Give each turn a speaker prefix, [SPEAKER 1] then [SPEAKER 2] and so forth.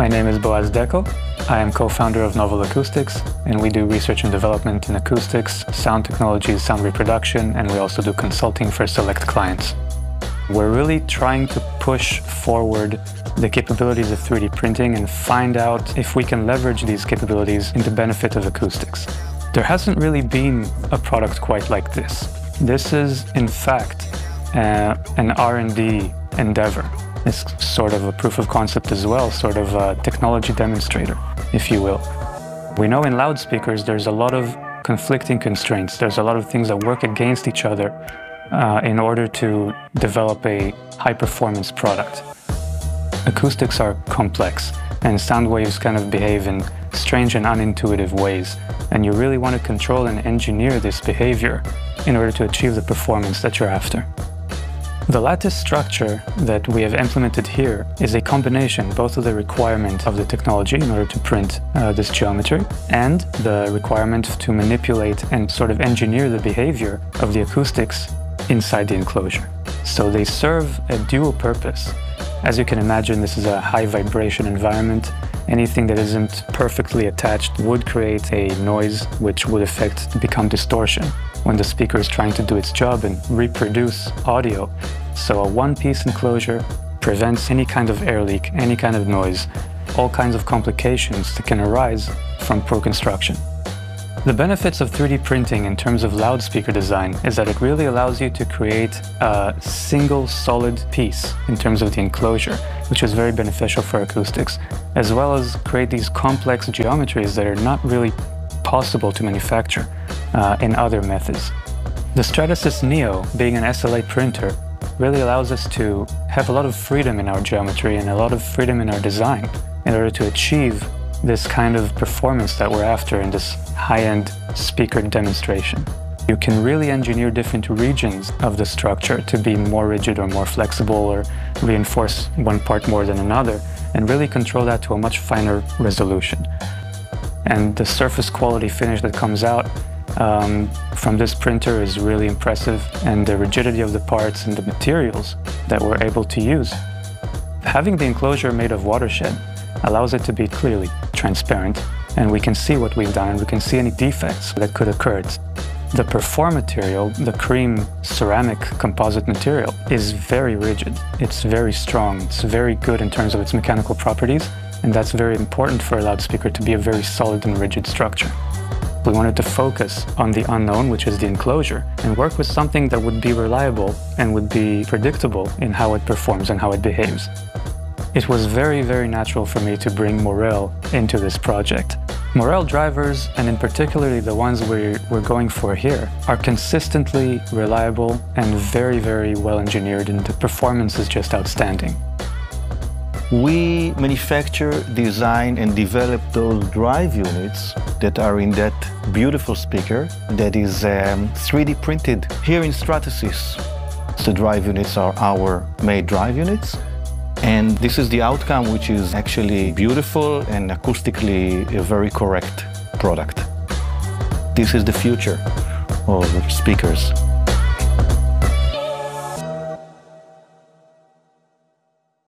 [SPEAKER 1] My name is Boaz Deco. I am co-founder of Novel Acoustics, and we do research and development in acoustics, sound technologies, sound reproduction, and we also do consulting for select clients. We're really trying to push forward the capabilities of 3D printing and find out if we can leverage these capabilities in the benefit of acoustics. There hasn't really been a product quite like this. This is, in fact, an R&D endeavor. It's sort of a proof of concept as well, sort of a technology demonstrator, if you will. We know in loudspeakers there's a lot of conflicting constraints. There's a lot of things that work against each other in order to develop a high-performance product. Acoustics are complex, and sound waves kind of behave in strange and unintuitive ways, and you really want to control and engineer this behavior in order to achieve the performance that you're after. The lattice structure that we have implemented here is a combination both of the requirement of the technology in order to print this geometry and the requirement to manipulate and sort of engineer the behavior of the acoustics inside the enclosure. So they serve a dual purpose. As you can imagine, this is a high vibration environment. Anything that isn't perfectly attached would create a noise which would become distortion when the speaker is trying to do its job and reproduce audio. So a one-piece enclosure prevents any kind of air leak, any kind of noise, all kinds of complications that can arise from poor construction. The benefits of 3D printing in terms of loudspeaker design is that it really allows you to create a single solid piece in terms of the enclosure, which is very beneficial for acoustics, as well as create these complex geometries that are not really possible to manufacture in other methods. The Stratasys Neo, being an SLA printer, really allows us to have a lot of freedom in our geometry and a lot of freedom in our design in order to achieve this kind of performance that we're after in this high-end speaker demonstration. You can really engineer different regions of the structure to be more rigid or more flexible or reinforce one part more than another and really control that to a much finer resolution. And the surface quality finish that comes out from this printer is really impressive, and the rigidity of the parts and the materials that we're able to use. Having the enclosure made of watershed allows it to be clearly transparent, and we can see what we've done and we can see any defects that could occur. The Perform material, the cream ceramic composite material, is very rigid. It's very strong. It's very good in terms of its mechanical properties, and that's very important for a loudspeaker to be a very solid and rigid structure. We wanted to focus on the unknown, which is the enclosure, and work with something that would be reliable and would be predictable in how it performs and how it behaves. It was very, very natural for me to bring Morel into this project. Morel drivers, and in particular the ones we're going for here, are consistently reliable and very, very well engineered, and the performance is just outstanding.
[SPEAKER 2] We manufacture, design, and develop those drive units that are in that beautiful speaker that is 3D printed here in Stratasys. The drive units are our made drive units. And this is the outcome, which is actually beautiful and acoustically a very correct product. This is the future of speakers.